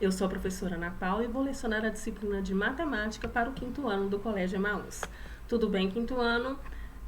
Eu sou a professora Ana Paula e vou lecionar a disciplina de Matemática para o 5º ano do Colégio Emaús. Tudo bem, 5º ano?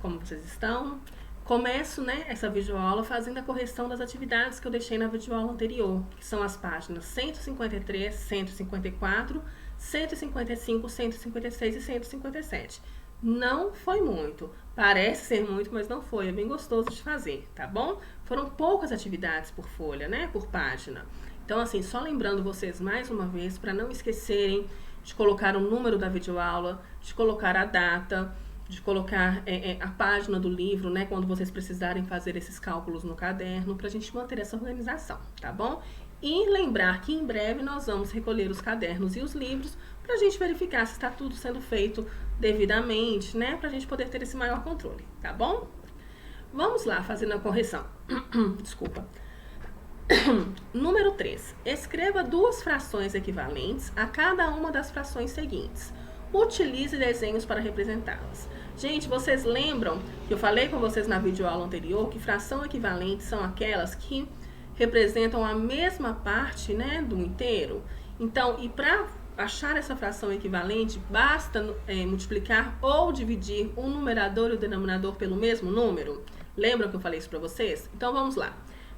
Como vocês estão? Começo, essa videoaula fazendo a correção das atividades que eu deixei na videoaula anterior, que são as páginas 153, 154, 155, 156 e 157. Não foi muito, parece ser muito, mas não foi, é bem gostoso de fazer, tá bom? Foram poucas atividades por folha, por página. Então, assim, só lembrando vocês mais uma vez, para não esquecerem de colocar o número da videoaula, de colocar a data, de colocar a página do livro, quando vocês precisarem fazer esses cálculos no caderno, para a gente manter essa organização, tá bom? E lembrar que em breve nós vamos recolher os cadernos e os livros para a gente verificar se está tudo sendo feito devidamente, para a gente poder ter esse maior controle, tá bom? Vamos lá, fazendo a correção. Desculpa. Número 3. Escreva duas frações equivalentes a cada uma das frações seguintes. Utilize desenhos para representá-las. Gente, vocês lembram que eu falei com vocês na videoaula anterior que fração equivalente são aquelas que representam a mesma parte, do inteiro? Então, e para achar essa fração equivalente, basta multiplicar ou dividir o numerador e o denominador pelo mesmo número? Lembram que eu falei isso para vocês? Então, vamos lá.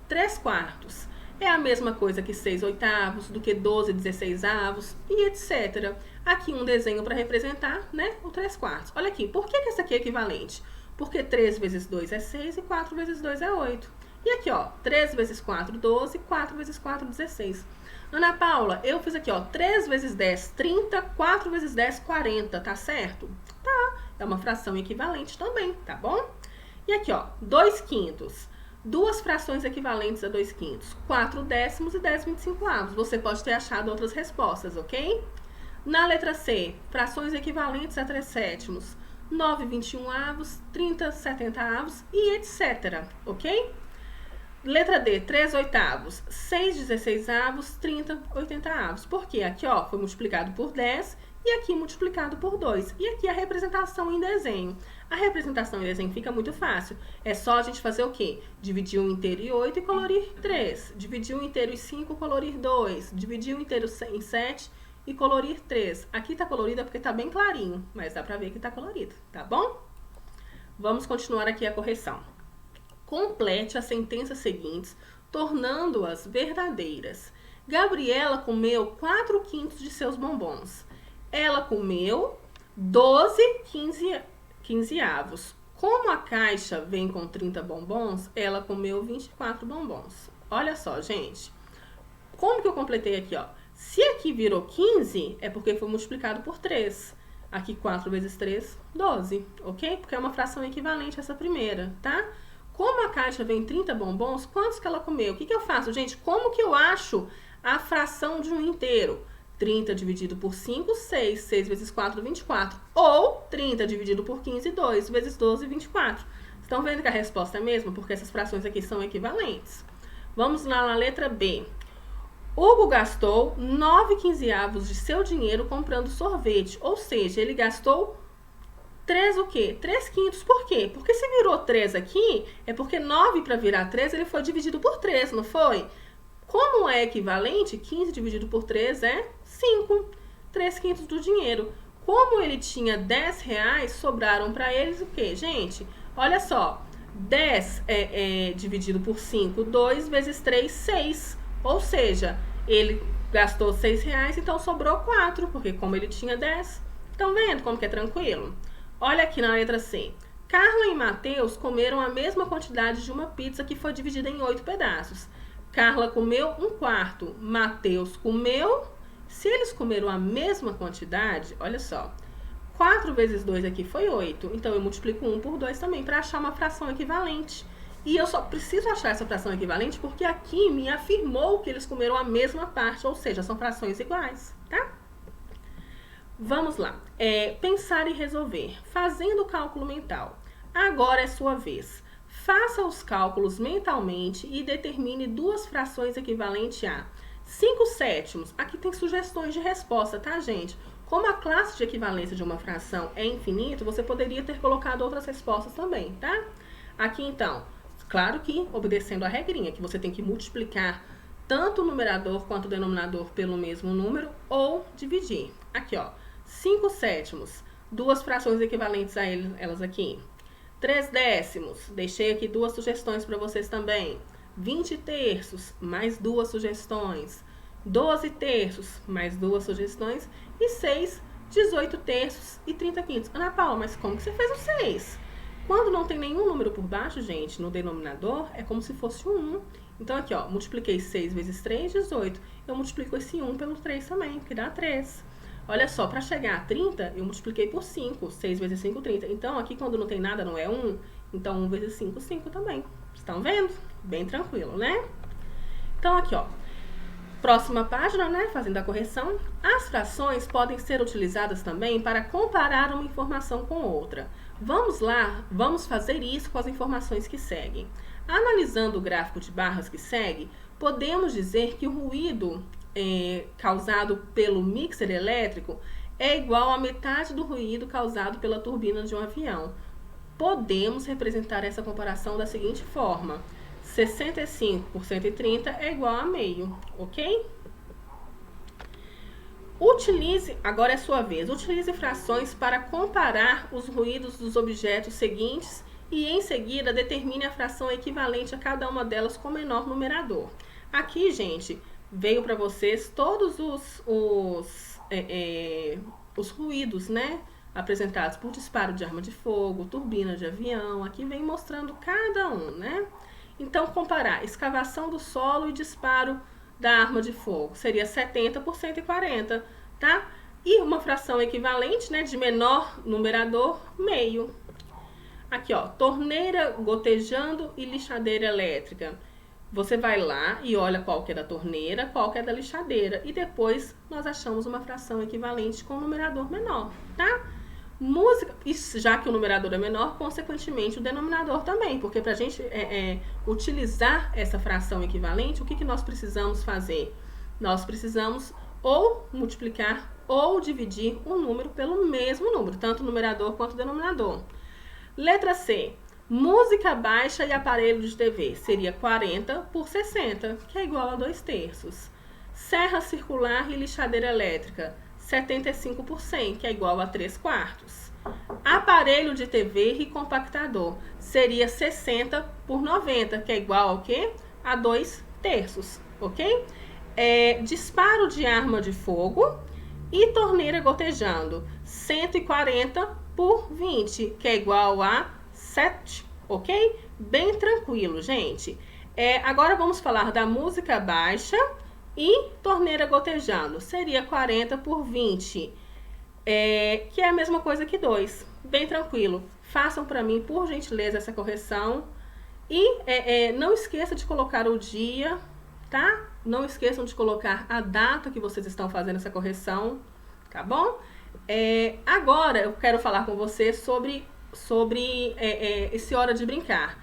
3/4 é a mesma coisa que 6/8, do que 12/16 e etc. Aqui um desenho para representar, o 3/4. Olha aqui, por que essa aqui é equivalente? Porque 3 vezes 2 é 6 e 4 vezes 2 é 8. E aqui, ó, 3 vezes 4, 12, 4 vezes 4, 16. Ana Paula, eu fiz aqui, ó, 3 vezes 10, 30, 4 vezes 10, 40, tá certo? Tá, é uma fração equivalente também, tá bom? E aqui, ó, 2/5. Duas frações equivalentes a 2/5, 4/10 e 10/25. Você pode ter achado outras respostas, ok? Na letra C, frações equivalentes a 3/7, 9/21, 30/70 e etc, ok? Letra D, 3/8, 6/16, 30/80. Porque aqui, ó, foi multiplicado por 10 e aqui multiplicado por 2. E aqui a representação em desenho. A representação em desenho fica muito fácil. É só a gente fazer o quê? Dividir um inteiro em 8 e colorir 3. Dividir um inteiro em 5 e colorir 2. Dividir um inteiro em 7 e colorir 3. Aqui tá colorida porque tá bem clarinho, mas dá pra ver que tá colorido, tá bom? Vamos continuar aqui a correção. Complete as sentenças seguintes, tornando-as verdadeiras. Gabriela comeu 4/5 de seus bombons. Ela comeu 12/15. Como a caixa vem com 30 bombons, ela comeu 24 bombons. Olha só, gente. Como que eu completei aqui, ó? Se aqui virou 15, é porque foi multiplicado por 3. Aqui 4 vezes 3, 12, ok? Porque é uma fração equivalente a essa primeira, tá? Como a caixa vem 30 bombons, quantos que ela comeu? O que eu faço, gente? Como que eu acho a fração de um inteiro? 30 dividido por 5, 6. 6 vezes 4, 24. Ou 30 dividido por 15, 2 vezes 12, 24. Estão vendo que a resposta é a mesma? Porque essas frações aqui são equivalentes. Vamos lá na letra B. Hugo gastou 9/15 de seu dinheiro comprando sorvete. Ou seja, ele gastou 3 o quê? 3/5. Por quê? Porque se virou 3 aqui, é porque 9 para virar 3, ele foi dividido por 3, não foi? Como é equivalente, 15 dividido por 3 é 5. 3/5 do dinheiro. Como ele tinha 10 reais, sobraram para eles o quê, gente? Olha só, 10 dividido por 5, 2 vezes 3, 6. Ou seja, ele gastou 6 reais, então sobrou 4, porque como ele tinha 10. Estão vendo como que é tranquilo? Olha aqui na letra C. Carla e Mateus comeram a mesma quantidade de uma pizza que foi dividida em 8 pedaços. Carla comeu 1/4, Mateus comeu... Se eles comeram a mesma quantidade, olha só, 4 vezes 2 aqui foi 8. Então, eu multiplico 1 por 2 também para achar uma fração equivalente. E eu só preciso achar essa fração equivalente porque aqui me afirmou que eles comeram a mesma parte, ou seja, são frações iguais, tá? Vamos lá. Pensar e resolver. Fazendo o cálculo mental. Agora é sua vez. Faça os cálculos mentalmente e determine duas frações equivalentes a 5/7. Aqui tem sugestões de resposta, tá, gente? Como a classe de equivalência de uma fração é infinito, você poderia ter colocado outras respostas também, tá? Aqui, então, claro que obedecendo a regrinha, que você tem que multiplicar tanto o numerador quanto o denominador pelo mesmo número ou dividir. Aqui, ó, 5 sétimos, duas frações equivalentes a elas aqui. 3 décimos, deixei aqui duas sugestões para vocês também. 20 terços, mais duas sugestões. 12 terços, mais duas sugestões. E 6, 18 terços e 30 quintos. Ana Paula, mas como que você fez o 6? Quando não tem nenhum número por baixo, gente, no denominador, é como se fosse um 1. Então, aqui, ó, multipliquei 6 vezes 3, 18. Eu multiplico esse 1 pelo 3 também, que dá 3. Olha só, para chegar a 30, eu multipliquei por 5. 6 vezes 5, 30. Então, aqui quando não tem nada, não é 1. Então, 1 vezes 5, 5 também. Estão vendo? Bem tranquilo, né? Então, aqui, ó. Próxima página, né? Fazendo a correção. As frações podem ser utilizadas também para comparar uma informação com outra. Vamos lá, vamos fazer isso com as informações que seguem. Analisando o gráfico de barras que segue, podemos dizer que o ruído causado pelo mixer elétrico é igual a metade do ruído causado pela turbina de um avião. Podemos representar essa comparação da seguinte forma: 65 por 130 é igual a meio, ok? Agora é sua vez, utilize frações para comparar os ruídos dos objetos seguintes e em seguida determine a fração equivalente a cada uma delas com o menor numerador. Aqui, gente, veio para vocês todos os ruídos, né? Apresentados por disparo de arma de fogo, turbina de avião. Aqui vem mostrando cada um, né? Então, comparar escavação do solo e disparo da arma de fogo seria 70 por 140, tá? E uma fração equivalente, né, de menor numerador, meio. Aqui, ó, torneira gotejando e lixadeira elétrica. Você vai lá e olha qual que é da torneira, qual que é da lixadeira. E depois nós achamos uma fração equivalente com um numerador menor, tá? Música, já que o numerador é menor, consequentemente o denominador também. Porque para a gente utilizar essa fração equivalente, o que nós precisamos fazer? Nós precisamos ou multiplicar ou dividir um número pelo mesmo número, tanto o numerador quanto o denominador. Letra C. Música baixa e aparelho de TV seria 40 por 60, que é igual a 2 terços. Serra circular e lixadeira elétrica, 75 por 100, que é igual a 3 quartos. Aparelho de TV e compactador seria 60 por 90, que é igual ao quê? A 2 terços, ok? Disparo de arma de fogo e torneira gotejando, 140 por 20, que é igual a 7, ok? Bem tranquilo, gente. Agora vamos falar da música baixa e torneira gotejando. Seria 40 por 20, que é a mesma coisa que 2. Bem tranquilo. Façam para mim, por gentileza, essa correção. E não esqueça de colocar o dia, tá? Não esqueçam de colocar a data que vocês estão fazendo essa correção, tá bom? Agora eu quero falar com vocês sobre esse Hora de Brincar,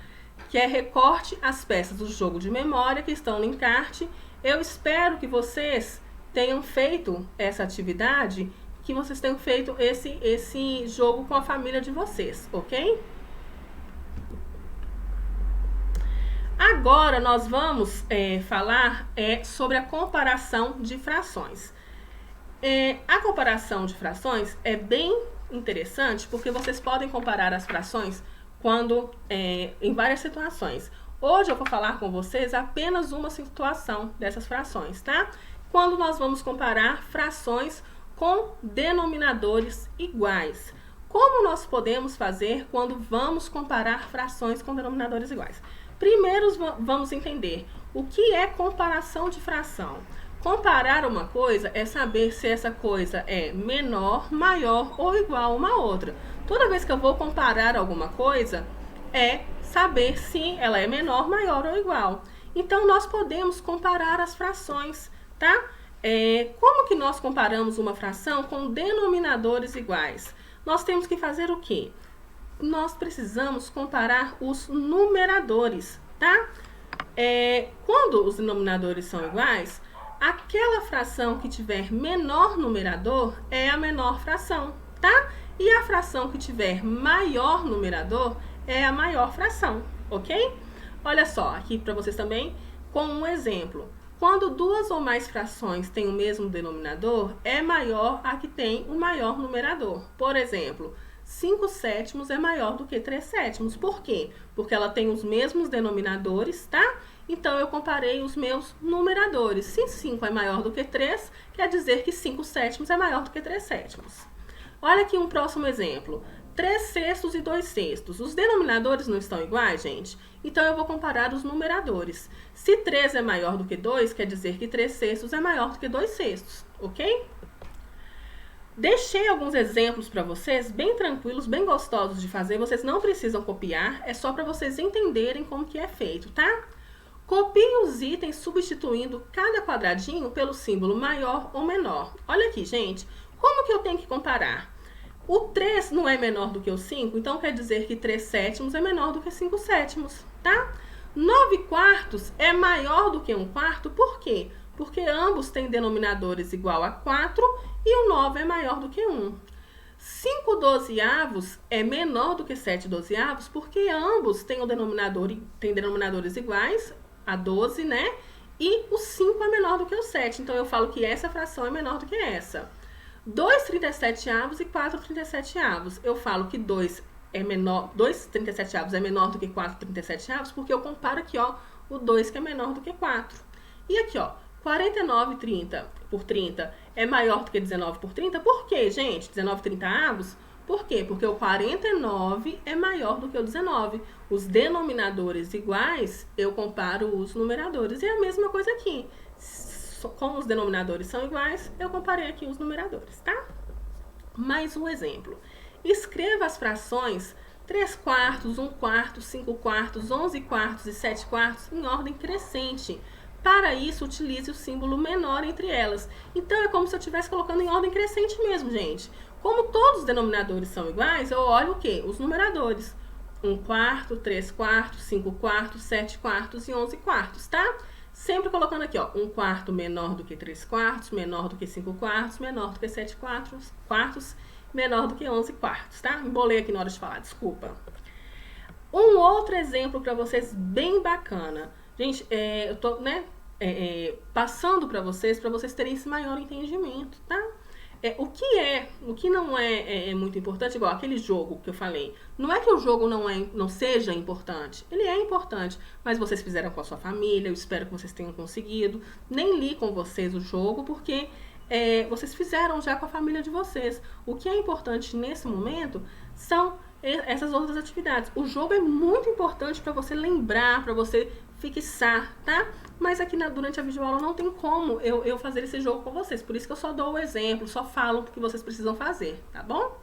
que é recorte as peças do jogo de memória que estão no encarte. Eu espero que vocês tenham feito essa atividade, que vocês tenham feito esse jogo com a família de vocês, ok? Agora nós vamos falar sobre a comparação de frações. A comparação de frações é bem interessante porque vocês podem comparar as frações em várias situações. Hoje eu vou falar com vocês apenas uma situação dessas frações, tá? Quando nós vamos comparar frações com denominadores iguais. Como nós podemos fazer quando vamos comparar frações com denominadores iguais? Primeiro vamos entender o que é comparação de fração. Comparar uma coisa é saber se essa coisa é menor, maior ou igual a uma outra. Toda vez que eu vou comparar alguma coisa, é saber se ela é menor, maior ou igual. Então, nós podemos comparar as frações, tá? Como que nós comparamos uma fração com denominadores iguais? Nós temos que fazer o quê? Nós precisamos comparar os numeradores, tá? Quando os denominadores são iguais, aquela fração que tiver menor numerador é a menor fração, tá? E a fração que tiver maior numerador é a maior fração, ok? Olha só, aqui para vocês também, com um exemplo. quando duas ou mais frações têm o mesmo denominador, é maior a que tem o maior numerador. Por exemplo, 5 sétimos é maior do que 3 sétimos. Por quê? Porque ela tem os mesmos denominadores, tá? Então, eu comparei os meus numeradores. Se 5 é maior do que 3, quer dizer que 5 sétimos é maior do que 3 sétimos. Olha aqui um próximo exemplo. 3 sextos e 2 sextos. Os denominadores não estão iguais, gente? Então, eu vou comparar os numeradores. Se 3 é maior do que 2, quer dizer que 3 sextos é maior do que 2 sextos, ok? Deixei alguns exemplos para vocês, bem tranquilos, bem gostosos de fazer. Vocês não precisam copiar, é só para vocês entenderem como que é feito, tá? Copie os itens substituindo cada quadradinho pelo símbolo maior ou menor. Olha aqui, gente, como que eu tenho que comparar? O 3 não é menor do que o 5, então quer dizer que 3 sétimos é menor do que 5 sétimos, tá? 9 quartos é maior do que 1 quarto, por quê? Porque ambos têm denominadores igual a 4 e o 9 é maior do que 1. 5 dozeavos é menor do que 7 dozeavos, porque ambos têm denominadores iguais a 12, né? E o 5 é menor do que o 7, então eu falo que essa fração é menor do que essa. 2 37avos e 4 37avos. Eu falo que 2 37avos é menor do que 4 37avos, porque eu comparo aqui, ó, o 2 que é menor do que 4. E aqui, ó, 49 por 30 é maior do que 19 por 30. Por quê, gente? 19 30avos? Por quê? Porque o 49 é maior do que o 19. Os denominadores iguais, eu comparo os numeradores. E é a mesma coisa aqui. Como os denominadores são iguais, eu comparei aqui os numeradores, tá? Mais um exemplo. Escreva as frações 3 quartos, 1 quarto, 5 quartos, 11 quartos e 7 quartos em ordem crescente. Para isso, utilize o símbolo menor entre elas. Então, é como se eu estivesse colocando em ordem crescente mesmo, gente. Como todos os denominadores são iguais, eu olho o quê? Os numeradores. 1 quarto, 3 quartos, 5 quartos, 7 quartos e 11 quartos, tá? Sempre colocando aqui, ó, 1 quarto menor do que 3 quartos, menor do que 5 quartos, menor do que 7 quartos, menor do que 11 quartos, tá? Embolei aqui na hora de falar, desculpa. Um outro exemplo para vocês bem bacana. Gente, eu tô, né, passando para vocês terem esse maior entendimento, tá? O que não é muito importante, igual aquele jogo que eu falei. Não é que o jogo não seja importante. Ele é importante, mas vocês fizeram com a sua família, eu espero que vocês tenham conseguido. Nem li com vocês o jogo, porque vocês fizeram já com a família de vocês. O que é importante nesse momento são essas outras atividades. O jogo é muito importante para você lembrar, para você fixar, tá? Mas aqui durante a videoaula não tem como eu fazer esse jogo com vocês. Por isso que eu só dou o exemplo, só falo o que vocês precisam fazer, tá bom?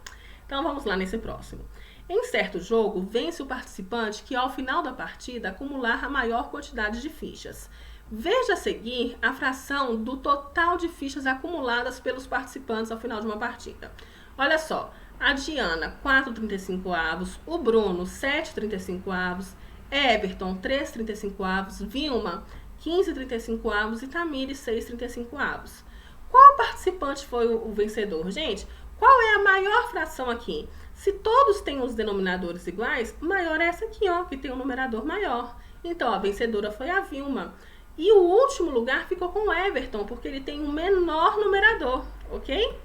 Então vamos lá nesse próximo. Em certo jogo, vence o participante que ao final da partida acumular a maior quantidade de fichas. Veja a seguir a fração do total de fichas acumuladas pelos participantes ao final de uma partida. Olha só, a Diana, 4,35avos, o Bruno, 7,35avos, Everton, 3,35avos, Vilma, 15,35avos e Tamires, 6,35avos. Qual participante foi o vencedor, gente? Qual é a maior fração aqui? Se todos têm os denominadores iguais, maior é essa aqui, ó, que tem um numerador maior. Então, a vencedora foi a Vilma. E o último lugar ficou com o Everton, porque ele tem um menor numerador, ok?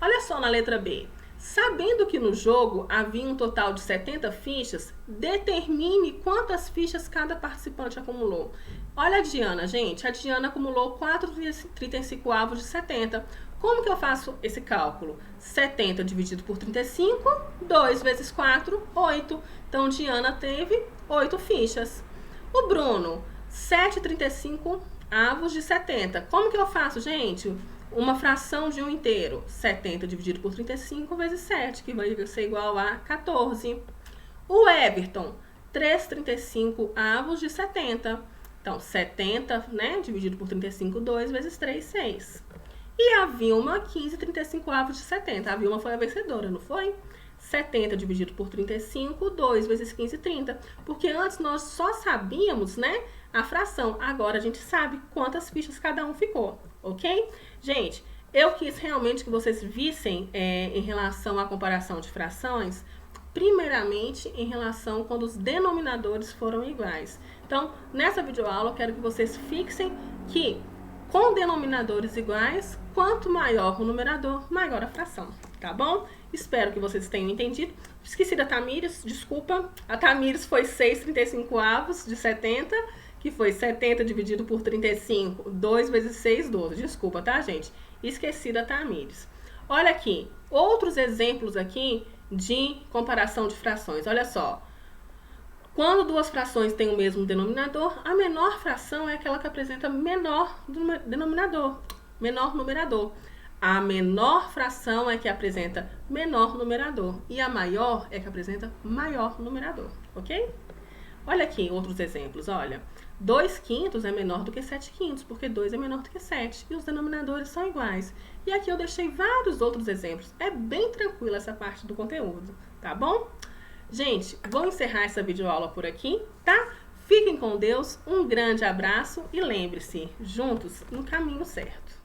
Olha só na letra B. Sabendo que no jogo havia um total de 70 fichas, determine quantas fichas cada participante acumulou. Olha a Diana, gente. A Diana acumulou 4,35avos de 70. Como que eu faço esse cálculo? 70 dividido por 35, 2 vezes 4, 8. Então, Diana teve 8 fichas. O Bruno, 7,35avos de 70. Como que eu faço, gente? Uma fração de um inteiro, 70 dividido por 35 vezes 7, que vai ser igual a 14. O Everton, 3,35avos de 70. Então, 70, né, dividido por 35, 2 vezes 3, 6. E a Vilma, 15,35avos de 70. A Vilma foi a vencedora, não foi? 70 dividido por 35, 2 vezes 15, 30. Porque antes nós só sabíamos, né, a fração. Agora a gente sabe quantas fichas cada um ficou, ok? Gente, eu quis realmente que vocês vissem em relação à comparação de frações primeiramente em relação quando os denominadores foram iguais. Então, nessa videoaula, eu quero que vocês fixem que com denominadores iguais, quanto maior o numerador, maior a fração, tá bom? Espero que vocês tenham entendido. Esqueci da Tamires, desculpa. A Tamires foi 6/35 de 70, que foi 70 dividido por 35, 2 vezes 6, 12. Desculpa, tá, gente? Esqueci da Tamires. Olha aqui, outros exemplos aqui de comparação de frações. Olha só. Quando duas frações têm o mesmo denominador, a menor fração é aquela que apresenta menor denominador, menor numerador. A menor fração é que apresenta menor numerador e a maior é que apresenta maior numerador, ok? Olha aqui outros exemplos, olha. 2/5 é menor do que 7/5, porque 2 é menor do que 7 e os denominadores são iguais. E aqui eu deixei vários outros exemplos. É bem tranquila essa parte do conteúdo, tá bom? Gente, vou encerrar essa videoaula por aqui, tá? Fiquem com Deus, um grande abraço e lembre-se, juntos no caminho certo.